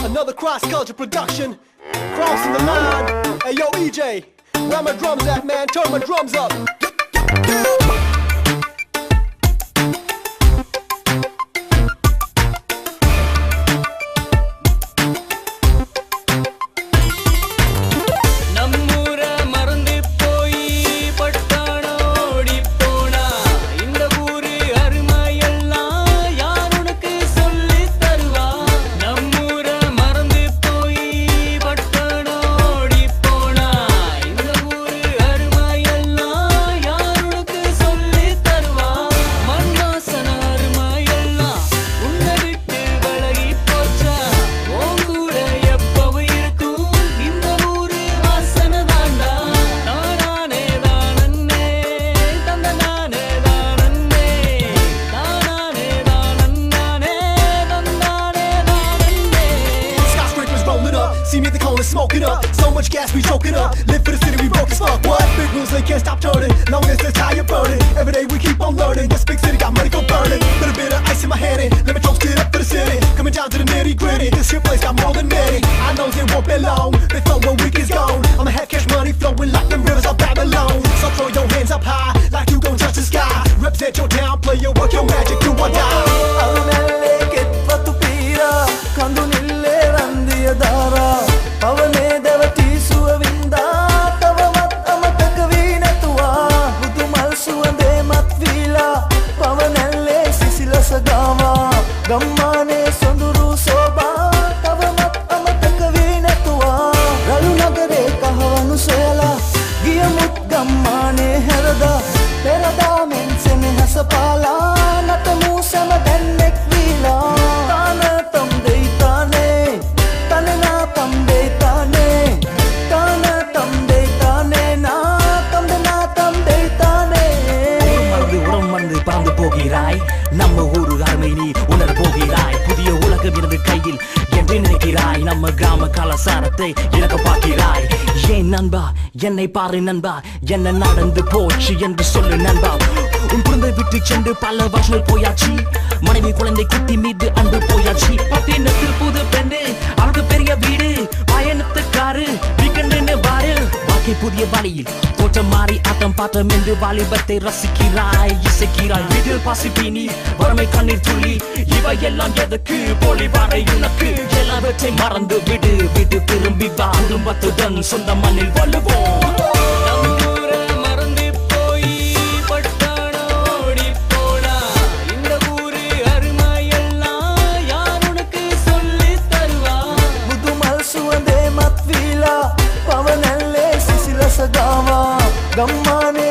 Another cross-culture production, crossing the line. Hey yo EJ, where my drums at, man? Turn my drums up. See me at the corner smoking up. So much gas we choking up. Live for the city we broke as fuck. What? Big wheels they can't stop turning. Long as the tire burning. Every day we keep on learning. This big city got money go burning. Little bit of ice in my hand and let me toast it up for the city. Coming down to the nitty gritty. This here place got more than many. I know they won't be long. They flow when week is gone. I'ma have cash money flowing like them rivers of Babylon. So throw your hands up high like you gon' touch the sky. Represent your town, play your work, your magic, do or die. පවනේ දැවටි සුවවින්දා තවමත් අමතක වී නැතුවා මුදුමල් සුවඳේ මත් වීලා පවනැල්ලේ සිසිලස ගාවා ගම්මානේ සොඳුරු සෝබා තවමත් අමතක වී නැතුවා රළු නගරේ කහවණු සොයලා ගියමුත් ගම්මානේ හැරදා පෙරදා මෙන් සෙනෙහස පාලා නටමු සැම දැන්නෙක් වීලා තානතම් දෙයිතානේ තනෙනා තම් දෙයිතානේ තානතම් දෙයිතානේ නා තම් දෙනා තම් දෙයිතානේ உடம்பு பறந்து போகிறாய் நம்ம ஊரு அருமை நீ உணர போகிறாய் புதிய உலகம் இருந்து கையில் என்று நினைக்கிறாய் நம்ம கிராம கலாச்சாரத்தை இழக்க பார்க்கிறாய் ஏன் நண்பா என்னை பாரு நண்பா என்ன நடந்து போச்சு என்று சொல்லு நண்பா உன் குழந்தை விட்டு சென்று பல வருஷங்கள் போயாச்சு மனைவி குழந்தை குட்டி மீது அன்பு போயாச்சு பட்டினத்தில் புது பெண்ணு அவருக்கு பெரிய வீடு பயணத்துக்காரு வீக்கெண்டு வாரு வாழ்க்கை புதிய வழியில் தோட்டம் மாறி ஆட்டம் பாட்டம் என்று வாலிபத்தை ரசிக்கிறாய் இசைக்கிறாய் வீட்டில் பாசிப்பினி வறுமை கண்ணீர் துளி இவையெல்லாம் எதற்கு போலி வாரை உனக்கு எல்லாவற்றை மறந்து விடு விடு திரும்பி வா குடும்பத்துடன் சொந்த மண்ணில் வாழுவோம் පවනැල්ලේ සිසිලස ගාවා ගම්මානේ